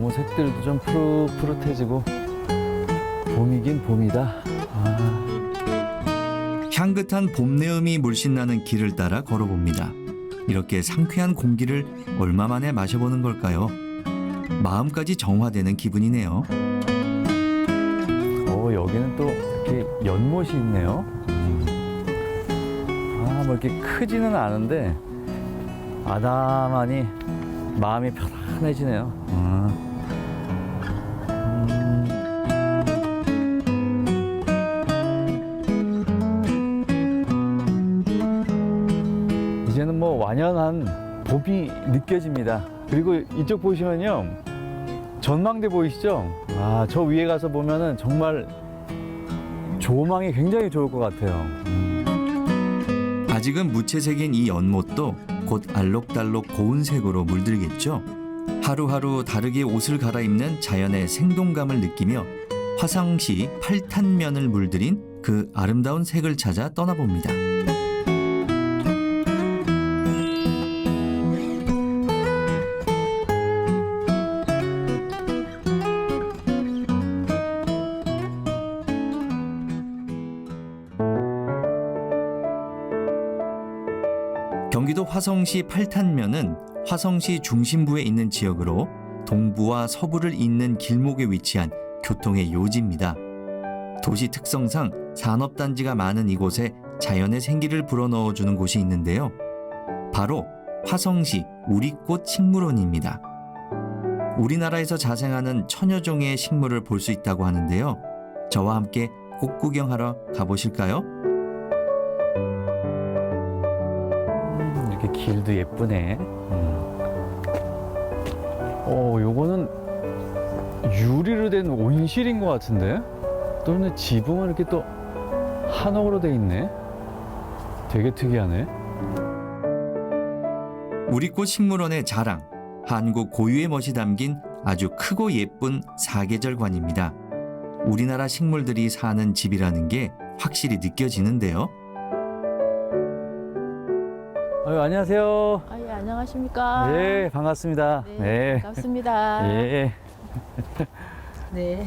나무 색들도 좀 푸릇푸릇해지고 봄이긴 봄이다. 향긋한 봄내음이 물씬 나는 길을 따라 걸어봅니다. 이렇게 상쾌한 공기를 얼마 만에 마셔보는 걸까요? 마음까지 정화되는 기분이네요. 여기는 또 이렇게 연못이 있네요. 뭐 이렇게 크지는 않은데 아담하니 마음이 편안해지네요. 이제는 뭐 완연한 봄이 느껴집니다. 그리고 이쪽 보시면요, 전망대 보이시죠? 저 위에 가서 보면은 정말 조망이 굉장히 좋을 것 같아요. 아직은 무채색인 이 연못도 곧 알록달록 고운 색으로 물들겠죠. 하루하루 다르게 옷을 갈아입는 자연의 생동감을 느끼며 화성시 팔탄면을 물들인 그 아름다운 색을 찾아 떠나봅니다. 경기도 화성시 팔탄면은 화성시 중심부에 있는 지역으로 동부와 서부를 잇는 길목에 위치한 교통의 요지입니다. 도시 특성상 산업단지가 많은 이곳에 자연의 생기를 불어넣어주는 곳이 있는데요. 바로 화성시 우리꽃 식물원입니다. 우리나라에서 자생하는 천여 종의 식물을 볼 수 있다고 하는데요. 저와 함께 꽃 구경하러 가보실까요? 이렇게 길도 예쁘네. 요거는 유리로 된 온실인 것 같은데? 또는 지붕은 이렇게 또 한옥으로 돼 있네. 되게 특이하네. 우리꽃 식물원의 자랑, 한국 고유의 멋이 담긴 아주 크고 예쁜 사계절관입니다. 우리나라 식물들이 사는 집이라는 게 확실히 느껴지는데요. 안녕하세요. 예, 안녕하십니까? 네, 반갑습니다. 네. 반갑습니다. 예. 네.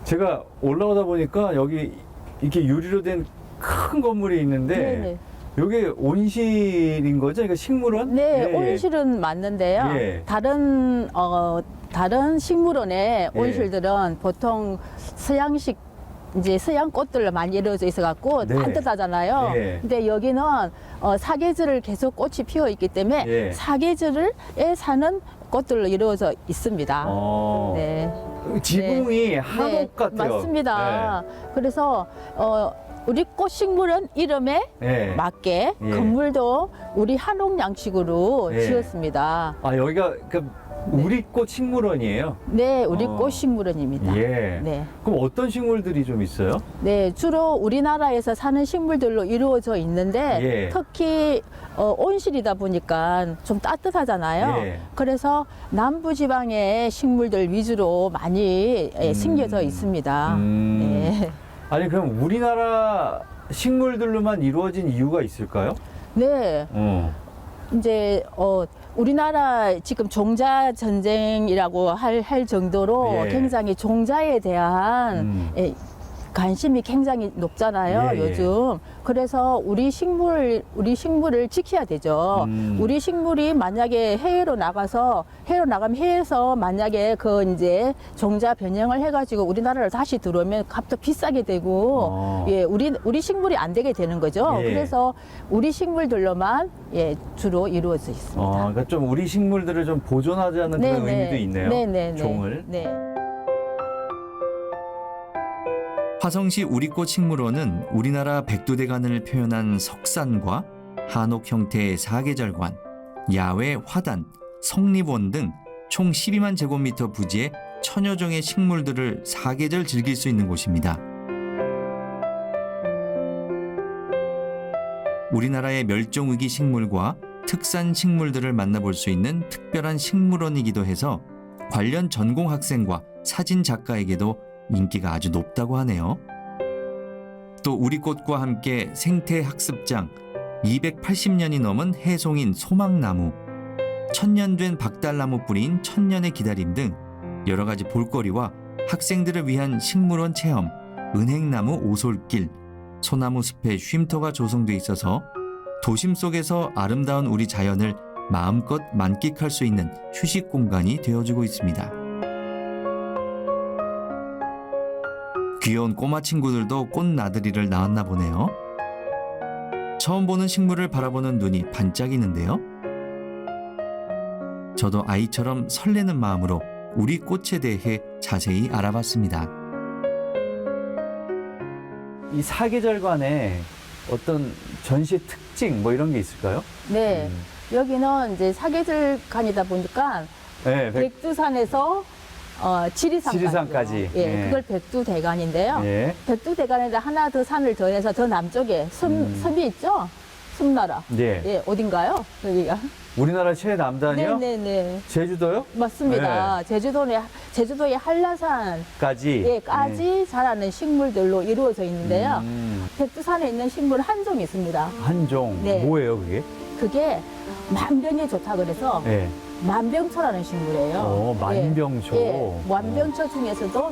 제가 올라오다 보니까 여기 이렇게 유리로 된 큰 건물이 있는데 네네. 이게 온실인 거죠? 이거 식물원? 네, 예, 예. 온실은 맞는데요. 예. 다른 식물원의 예. 온실들은 보통 서양식 이제 서양 꽃들로 많이 이루어져 있어 갖고 네. 따뜻하잖아요. 예. 근데 여기는 사계절을 계속 꽃이 피어 있기 때문에 예. 사계절에 사는 꽃들로 이루어져 있습니다. 네. 지붕이 네. 한옥 네, 같아요. 맞습니다. 그래서 우리 꽃 식물원 이름에 네. 맞게 예. 건물도 우리 한옥 양식으로 예. 지었습니다. 여기가 우리꽃 식물원이에요? 네, 우리 어. 꽃 식물원입니다. 예. 네. 그럼 어떤 식물들이 좀 있어요? 네, 주로 우리나라에서 사는 식물들로 이루어져 있는데 예. 특히 온실이다 보니까 좀 따뜻하잖아요. 예. 그래서 남부 지방의 식물들 위주로 많이 심겨져 있습니다. 네. 아니 그럼 우리나라 식물들로만 이루어진 이유가 있을까요? 네. 이제 우리나라 지금 종자 전쟁이라고 할 정도로 예. 굉장히 종자에 대한 관심이 굉장히 높잖아요, 예, 예. 요즘. 그래서 우리 식물을 지켜야 되죠. 우리 식물이 만약에 해외로 나가면 해외에서 만약에 이제 종자 변형을 해가지고 우리나라를 다시 들어오면 값도 비싸게 되고, 예, 우리 식물이 안 되게 되는 거죠. 예. 그래서 우리 식물들로만 주로 이루어져 있습니다. 그러니까 좀 우리 식물들을 좀 보존하자는 그런 의미도 있네요. 네네. 종을. 네. 화성시 우리꽃 식물원은 우리나라 백두대간을 표현한 석산과 한옥 형태의 사계절관, 야외 화단, 성립원 등 총 12만 제곱미터 부지의 천여 종의 식물들을 사계절 즐길 수 있는 곳입니다. 우리나라의 멸종위기 식물과 특산 식물들을 만나볼 수 있는 특별한 식물원이기도 해서 관련 전공 학생과 사진 작가에게도 인기가 아주 높다고 하네요. 또 우리꽃과 함께 생태학습장, 280년이 넘은 해송인 소막나무, 천년된 박달나무 뿌리인 천년의 기다림 등 여러 가지 볼거리와 학생들을 위한 식물원 체험, 은행나무 오솔길, 소나무 숲의 쉼터가 조성돼 있어서 도심 속에서 아름다운 우리 자연을 마음껏 만끽할 수 있는 휴식 공간이 되어주고 있습니다. 귀여운 꼬마 친구들도 꽃나들이를 나왔나 보네요. 처음 보는 식물을 바라보는 눈이 반짝이는데요. 저도 아이처럼 설레는 마음으로 우리 꽃에 대해 자세히 알아봤습니다. 이 사계절간에 어떤 전시 특징 뭐 이런 게 있을까요? 네. 여기는 이제 사계절간이다 보니까 네, 백두산에서 지리산까지. 예, 예. 그걸 백두대간인데요. 예. 백두대간에다 하나 더 산을 더해서 더 남쪽에 섬이 있죠? 섬나라. 예. 예, 어딘가요? 여기가. 우리나라 최남단이요? 네네네. 제주도요? 맞습니다. 제주도의 한라산까지 까지. 자라는 식물들로 이루어져 있는데요. 백두산에 있는 식물 한 종이 있습니다. 한종. 네. 뭐예요, 그게? 그게 만병에 좋다 그래서 예. 만병초라는 식물이에요. 만병초. 예, 만병초 중에서도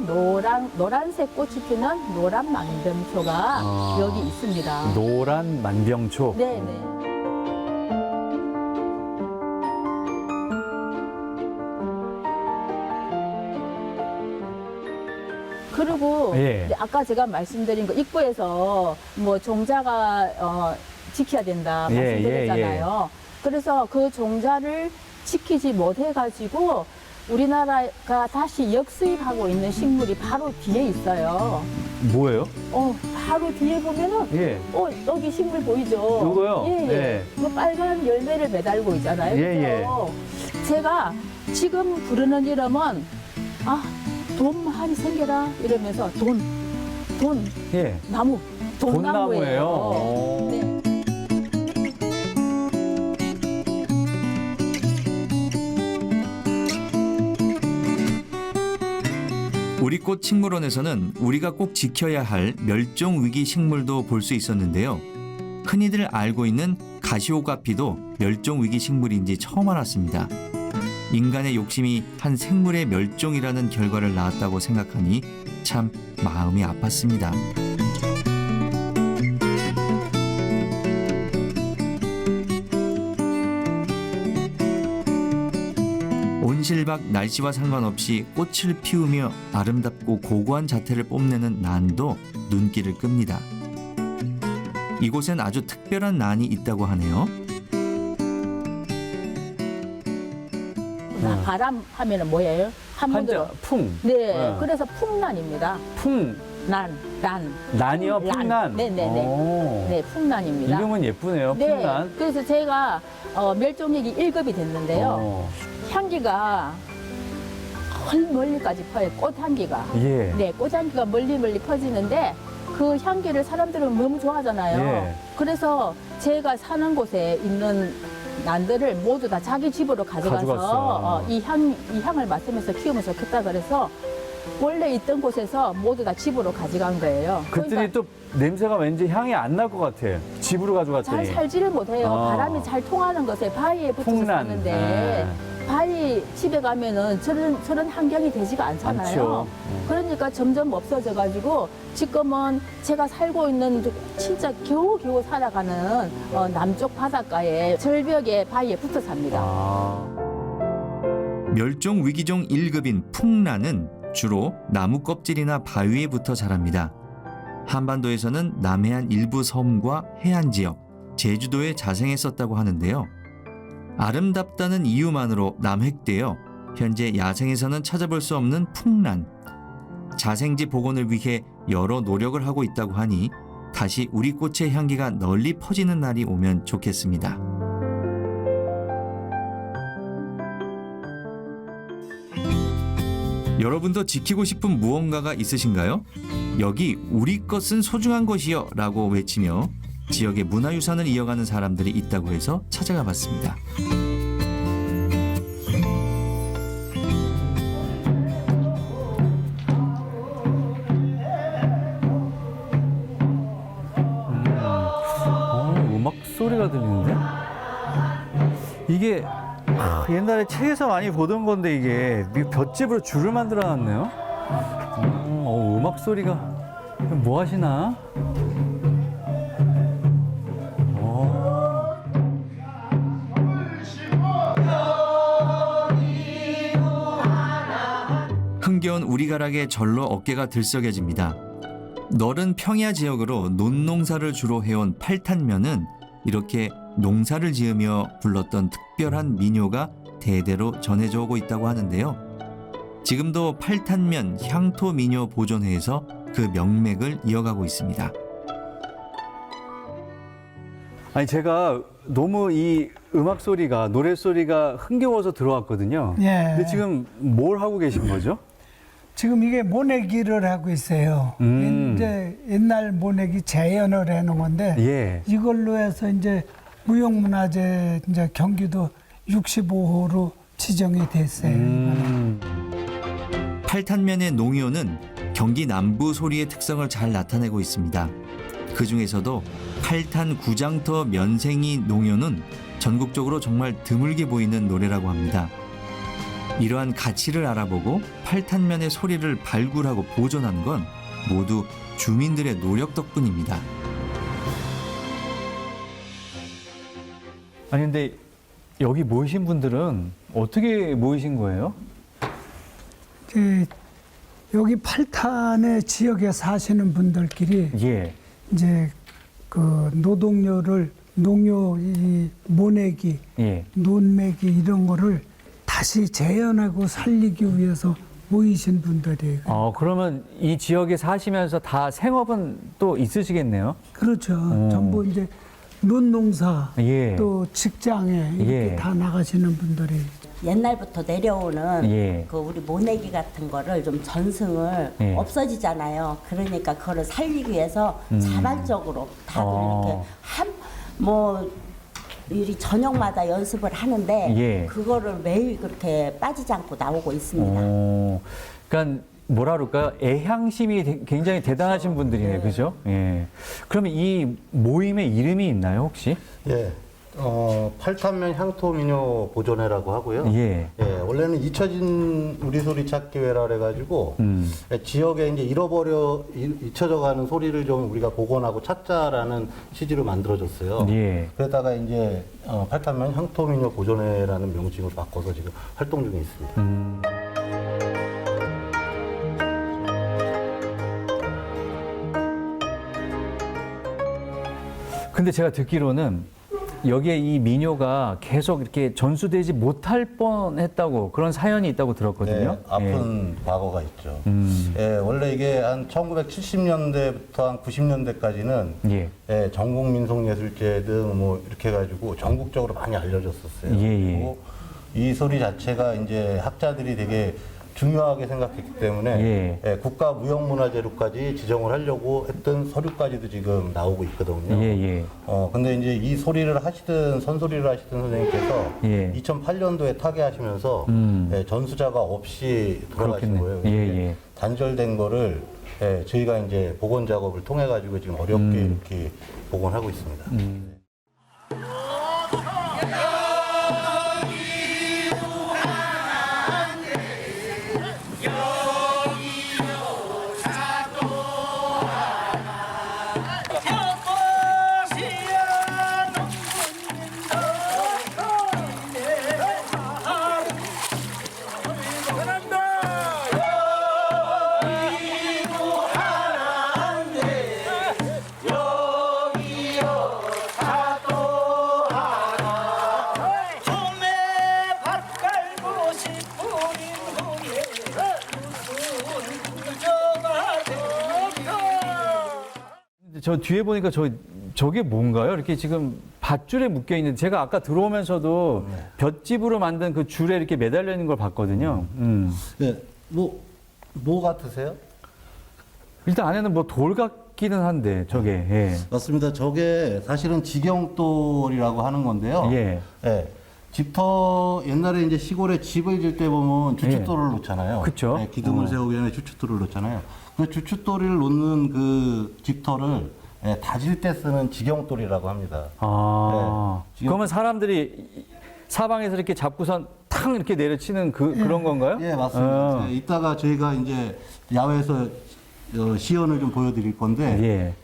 노란색 꽃이 피는 노란 만병초가 여기 있습니다. 노란 만병초. 네네. 그리고 예. 아까 제가 말씀드린 거 입구에서 뭐 종자가 지켜야 된다 예, 말씀드렸잖아요. 그래서 그 종자를 지키지 못해가지고 우리나라가 다시 역수입하고 있는 식물이 바로 뒤에 있어요. 뭐예요? 바로 뒤에 보면은 예. 여기 식물 보이죠? 요거요? 예, 예. 예. 그 빨간 열매를 매달고 있잖아요. 예, 그죠? 제가 지금 부르는 이름은 돈 많이 생겨라 이러면서 돈 예. 나무 돈나무예요. 오. 네. 우리꽃 식물원에서는 우리가 꼭 지켜야 할 멸종위기 식물도 볼 수 있었는데요. 흔히들 알고 있는 가시오가피도 멸종위기 식물인지 처음 알았습니다. 인간의 욕심이 한 생물의 멸종이라는 결과를 낳았다고 생각하니 참 마음이 아팠습니다. 온실박 날씨와 상관없이 꽃을 피우며 아름답고 고고한 자태를 뽐내는 난도 눈길을 끕니다. 이곳엔 아주 특별한 난이 있다고 하네요. 바람 하면은 뭐예요? 한문으로. 풍. 네, 그래서 풍란입니다. 난. 난이요? 풍란? 네네네. 오. 네, 풍란입니다. 이름은 예쁘네요. 네, 풍란. 그래서 제가 멸종위기 1급이 됐는데요. 향기가 멀리까지 퍼요. 꽃향기가. 예. 네, 꽃향기가 멀리 퍼지는데 그 향기를 사람들은 너무 좋아하잖아요. 예. 그래서 제가 사는 곳에 있는 난들을 모두 다 자기 집으로 가져가서 가져갔어. 이 향을 맡으면서 키우면 좋겠다 그래서 원래 있던 곳에서 모두 다 집으로 가져간 거예요. 그랬더니 또 냄새가 왠지 향이 안 날 것 같아. 집으로 가져갔더니. 잘 살지를 못해요. 바람이 잘 통하는 것에 바위에 붙어서 풍란. 사는데 바위 집에 가면은 저런 환경이 되지가 않잖아요. 않죠. 그러니까 점점 없어져가지고 지금은 제가 살고 있는 진짜 겨우겨우 살아가는 남쪽 바닷가에 절벽에 바위에 붙어 삽니다. 멸종위기종 1급인 풍란은 주로 나무 껍질이나 바위에 붙어 자랍니다. 한반도에서는 남해안 일부 섬과 해안 지역, 제주도에 자생했었다고 하는데요. 아름답다는 이유만으로 남획되어 현재 야생에서는 찾아볼 수 없는 풍란. 자생지 복원을 위해 여러 노력을 하고 있다고 하니 다시 우리 꽃의 향기가 널리 퍼지는 날이 오면 좋겠습니다. 여러분도 지키고 싶은 무언가가 있으신가요? 여기 우리 것은 소중한 것이요 라고 외치며 지역의 문화유산을 이어가는 사람들이 있다고 해서 찾아가 봤습니다. 음악 소리가 들리는데? 이게 옛날에 책에서 많이 보던 건데 이게 볏짚으로 줄을 만들어 놨네요. 음악 소리가 뭐 하시나? 흥겨운 우리가락에 절로 어깨가 들썩여집니다. 넓은 평야 지역으로 논농사를 주로 해온 팔탄면은 이렇게 농사를 지으며 불렀던 특별한 민요가 대대로 전해져 오고 있다고 하는데요. 지금도 팔탄면 향토 민요 보존회에서 그 명맥을 이어가고 있습니다. 아니 제가 너무 이 음악 소리가 노래 소리가 흥겨워서 들어왔거든요. 예. 근데 지금 뭘 하고 계신 거죠? 지금 이게 모내기를 하고 있어요. 이제 옛날 모내기 재현을 해놓은 건데 예. 이걸로 해서 이제 무형문화재 이제 경기도 65호로 지정이 됐어요. 팔탄면의 농요는 경기 남부 소리의 특성을 잘 나타내고 있습니다. 그 중에서도 팔탄 구장터 면생이 농요는 전국적으로 정말 드물게 보이는 노래라고 합니다. 이러한 가치를 알아보고 팔탄면의 소리를 발굴하고 보존한 건 모두 주민들의 노력 덕분입니다. 아니 근데 여기 모이신 분들은 어떻게 모이신 거예요? 여기 팔탄의 지역에 사시는 분들끼리 예. 이제 그 노동요를 농요 이 모내기, 예. 논매기 이런 거를 다시 재현하고 살리기 위해서 모이신 분들이에요. 그러면 이 지역에 사시면서 다 생업은 또 있으시겠네요? 그렇죠. 전부 이제 논농사 예. 또 직장에 이렇게 예. 다 나가시는 분들이 옛날부터 내려오는 예. 그 우리 모내기 같은 거를 좀 전승을 예. 없어지잖아요. 그러니까 그거를 살리기 위해서 자발적으로 다들 이렇게 이 저녁마다 연습을 하는데 예. 그거를 매일 그렇게 빠지지 않고 나오고 있습니다. 그러니까 뭐라 그럴까요? 애향심이 굉장히 대단하신 분들이네, 그죠? 예. 그러면 이 모임의 이름이 있나요, 혹시? 예. 팔탄면 향토민요 보존회라고 하고요. 예. 예, 원래는 잊혀진 우리 소리 찾기회라 그래가지고 예, 지역에 이제 잊혀져가는 소리를 좀 우리가 복원하고 찾자라는 취지로 만들어졌어요. 예. 그러다가 이제 팔탄면 향토민요 보존회라는 명칭으로 바꿔서 지금 활동 중에 있습니다. 근데 제가 듣기로는 여기에 이 민요가 계속 이렇게 전수되지 못할 뻔했다고 그런 사연이 있다고 들었거든요. 네, 아픈 과거가 있죠. 음. 예, 원래 이게 한 1970년대부터 한 90년대까지는 예. 예, 전국민속예술제 등 뭐 이렇게 해가지고 전국적으로 많이 알려졌었어요. 예, 예. 그리고 이 소리 자체가 이제 학자들이 되게 중요하게 생각했기 때문에 예. 예, 국가무형문화재로까지 지정을 하려고 했던 서류까지도 지금 나오고 있거든요. 예, 예. 근데 이제 이 소리를 하시던 선소리를 하시던 선생님께서 예. 2008년도에 타계하시면서 예, 전수자가 없이 돌아가신 그렇겠네. 거예요. 예, 예. 단절된 거를 예, 저희가 이제 복원 작업을 통해 가지고 지금 어렵게 이렇게 복원하고 있습니다. 저 뒤에 보니까 저게 뭔가요? 이렇게 지금 밧줄에 묶여 있는 제가 아까 들어오면서도 볏짚으로 만든 그 줄에 이렇게 매달려 있는 걸 봤거든요. 네, 뭐 같으세요? 일단 안에는 뭐 돌 같기는 한데 저게 예. 맞습니다. 저게 사실은 직영돌이라고 하는 건데요. 예. 예. 집터 옛날에 이제 시골에 집을 질 때 보면 주춧돌을 놓잖아요. 그쵸. 예, 기둥을 세우기 전에 주춧돌을 놓잖아요. 그 주춧돌을 놓는 그 집터를 예, 다질 때 쓰는 직영돌이라고 합니다. 아. 네. 그러면 사람들이 사방에서 이렇게 잡고선 탕 이렇게 내려치는 그런 건가요? 예, 맞습니다. 어. 이따가 저희가 이제 야외에서 시연을 좀 보여드릴 건데, 예.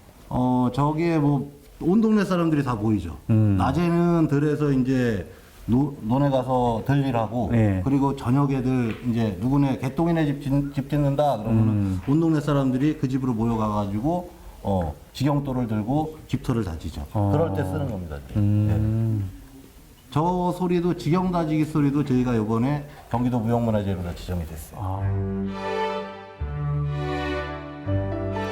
저기에 뭐 온 동네 사람들이 다 보이죠. 낮에는 들에서 이제 논에 가서 들일하고, 예. 그리고 저녁에들 이제 누구네 개똥이네 집 짓는다 그러면은 온 동네 사람들이 그 집으로 모여가가지고 직영돌을 들고 집터를 다지죠. 그럴 때 쓰는 겁니다. 이제. 예. 저 소리도 직영 다지기 소리도 저희가 이번에 경기도 무형문화재로다 지정이 됐어요.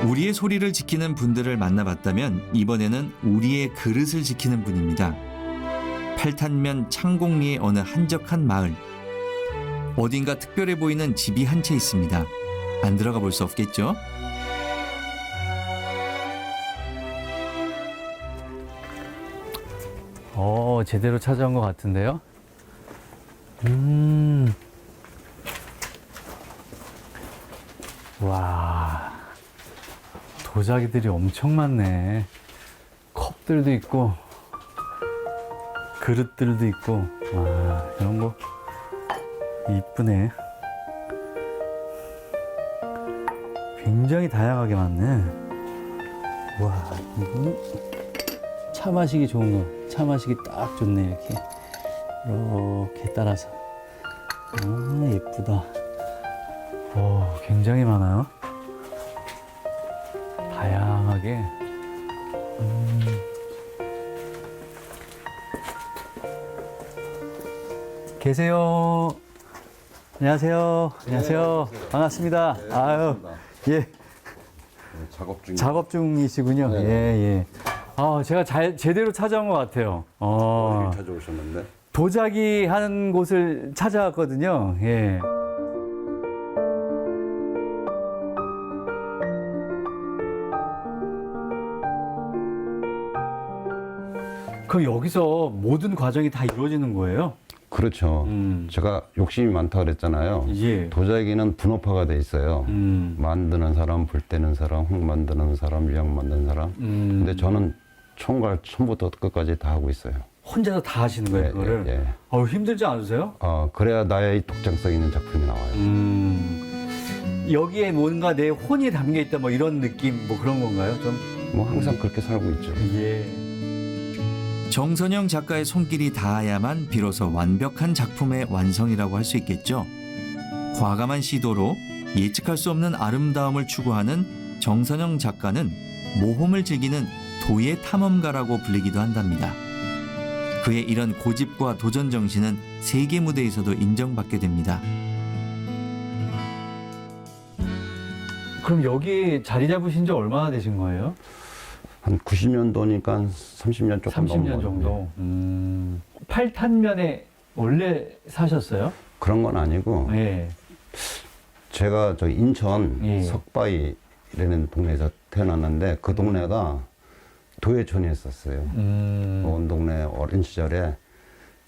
우리의 소리를 지키는 분들을 만나봤다면 이번에는 우리의 그릇을 지키는 분입니다. 팔탄면 창곡리의 어느 한적한 마을. 어딘가 특별해 보이는 집이 한 채 있습니다. 안 들어가 볼 수 없겠죠? 제대로 찾아온 것 같은데요. 와, 도자기들이 엄청 많네. 컵들도 있고, 그릇들도 있고, 와, 이런 거 이쁘네. 굉장히 다양하게 많네. 와, 이거 차 마시기 좋은 거. 차 마시기 딱 좋네, 이렇게 따라서. 아, 예쁘다. 굉장히 많아요. 다양하게. 계세요. 안녕하세요. 안녕하세요. 반갑습니다. 아유, 예. 작업 중이시군요. 예, 예. 제가 제대로 찾아온 것 같아요. 어디를 찾아오셨는데? 도자기 하는 곳을 찾아왔거든요. 예. 그럼 여기서 모든 과정이 다 이루어지는 거예요? 그렇죠. 제가 욕심이 많다 그랬잖아요. 예. 도자기는 분업화가 돼 있어요. 만드는 사람, 불 때는 사람, 흙 만드는 사람, 유약 만드는 사람. 근데 저는 총괄 처음부터 끝까지 다 하고 있어요. 혼자서 다 하시는 거예요, 예, 그거를? 예, 힘들지 않으세요? 그래야 나의 독창성 있는 작품이 나와요. 여기에 뭔가 내 혼이 담겨 있다, 뭐 이런 느낌, 뭐 그런 건가요, 좀? 뭐 항상 그렇게 살고 있죠. 예. 정선영 작가의 손길이 닿아야만 비로소 완벽한 작품의 완성이라고 할 수 있겠죠. 과감한 시도로 예측할 수 없는 아름다움을 추구하는 정선영 작가는 모험을 즐기는 도예 탐험가라고 불리기도 한답니다. 그의 이런 고집과 도전 정신은 세계 무대에서도 인정받게 됩니다. 그럼 여기 자리 잡으신 지 얼마나 되신 거예요? 한 90년도니까 30년 조금 30년 정도. 팔탄면에 원래 사셨어요? 그런 건 아니고 예. 제가 저 인천 예. 석바위라는 동네에서 태어났는데 그 동네가 도예촌이었었어요. 온 동네 어린 시절에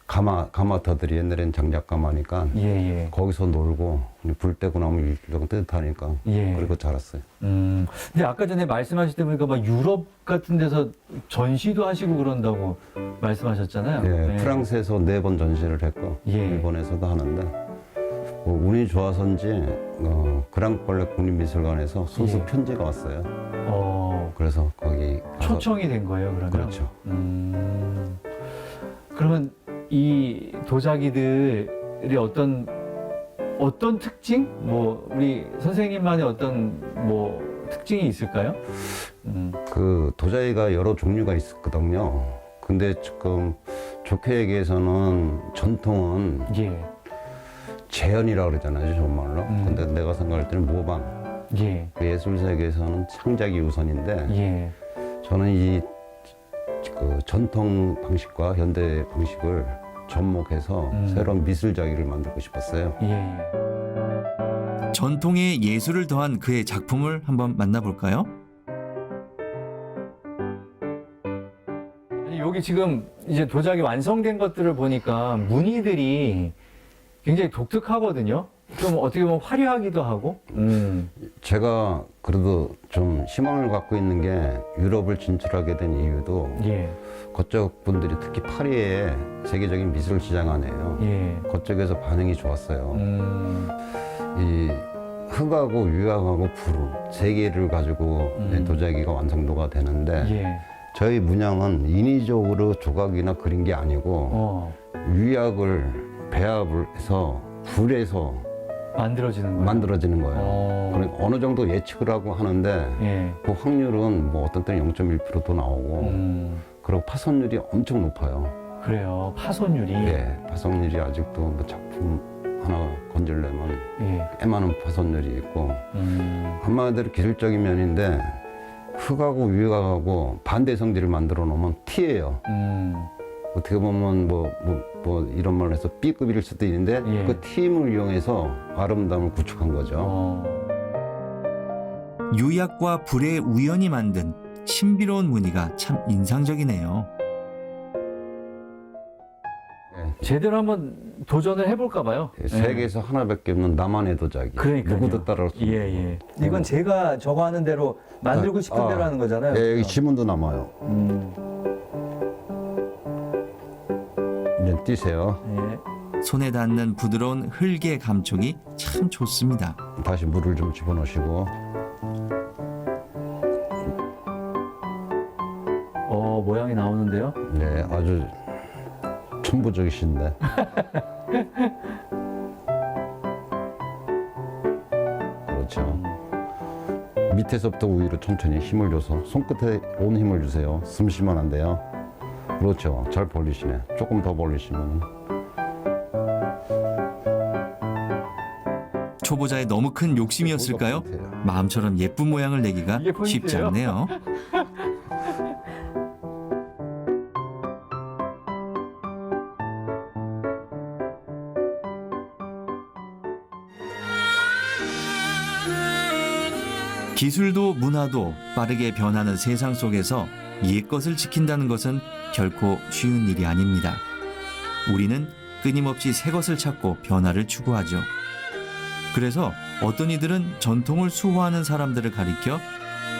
가마터들이 옛날엔 장작가마니까 예, 예. 거기서 놀고 불 떼고 나면 좀 뜨뜻하니까 예. 그리고 자랐어요. 근데 아까 전에 말씀하실 때 보니까 막 유럽 같은 데서 전시도 하시고 그런다고 말씀하셨잖아요. 예, 프랑스에서 4번 전시를 했고 예. 일본에서도 하는데 뭐 운이 좋아서인지 그랑벌레 국립미술관에서 순수 예. 편지가 왔어요. 그래서 거기 가서 초청이 된 거예요, 그러면? 그렇죠. 그러면 이 도자기들이 어떤 특징? 뭐 우리 선생님만의 어떤 뭐 특징이 있을까요? 그 도자기가 여러 종류가 있거든요. 근데 지금 좋게 얘기해서는 전통은 예, 재현이라고 그러잖아요, 좋은 말로. 근데 내가 생각할 때는 모방. 예, 그 예술 세계에서는 창작이 우선인데 예. 저는 그 전통 방식과 현대 방식을 접목해서 새로운 미술자기를 만들고 싶었어요. 예. 전통의 예술을 더한 그의 작품을 한번 만나볼까요? 아니, 여기 지금 이제 도자기 완성된 것들을 보니까 무늬들이 굉장히 독특하거든요. 좀 어떻게 보면 화려하기도 하고. 제가 그래도 좀 희망을 갖고 있는 게 유럽을 진출하게 된 이유도 예. 그쪽 분들이 특히 파리에 세계적인 미술 시장하네요. 예. 그쪽에서 반응이 좋았어요. 이 흙하고 유약하고 불 세 개를 가지고 도자기가 완성도가 되는데 예. 저희 문양은 인위적으로 조각이나 그린 게 아니고 유약을 배합을 해서 불에서 만들어지는 거예요. 만들어지는 거예요. 그러니까 어느 정도 예측을 하고 하는데 예. 그 확률은 뭐 어떤 때는 0.1%도 나오고 그리고 파손율이 엄청 높아요. 그래요. 파손율이. 예, 파손율이 아직도 뭐 작품 하나 건질려면 예. 꽤 많은 파손율이 있고 한마디로 기술적인 면인데 흙하고 유약하고 반대 성질을 만들어 놓으면 T예요. 어떻게 보면 뭐 이런 말을 해서 B급일 수도 있는데 예. 그 T임을 이용해서 아름다움을 구축한 거죠. 유약과 불의 우연히 만든 신비로운 무늬가 참 인상적이네요. 제대로 한번 도전을 해볼까 봐요. 세계에서 하나밖에 없는 나만의 도자기. 그러니까요. 누구도 따라올 수 없는. 예, 예. 이건 제가 저거 하는 대로 만들고 싶은 대로 하는 거잖아요. 예, 여기 지문도 남아요. 이제 띄세요. 예. 손에 닿는 부드러운 흙의 감촉이 참 좋습니다. 다시 물을 좀 집어넣으시고. 모양이 나오는데요. 네, 아주 천부적이신데. 그렇죠. 밑에서부터 위로 천천히 힘을 줘서 손끝에 온 힘을 주세요. 숨 쉬면 안 돼요. 그렇죠. 잘 벌리시네. 조금 더 벌리시면. 초보자의 너무 큰 욕심이었을까요? 마음처럼 예쁜 모양을 내기가 이게 쉽지 포인트예요? 않네요. 기술도 문화도 빠르게 변하는 세상 속에서 옛것을 지킨다는 것은 결코 쉬운 일이 아닙니다. 우리는 끊임없이 새 것을 찾고 변화를 추구하죠. 그래서 어떤 이들은 전통을 수호하는 사람들을 가리켜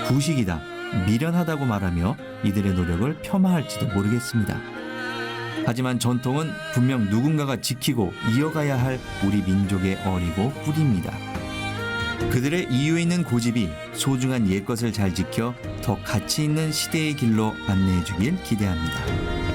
구식이다, 미련하다고 말하며 이들의 노력을 폄하할지도 모르겠습니다. 하지만 전통은 분명 누군가가 지키고 이어가야 할 우리 민족의 어리고 뿌리입니다. 그들의 이유 있는 고집이 소중한 옛것을 잘 지켜 더 가치 있는 시대의 길로 안내해 주길 기대합니다.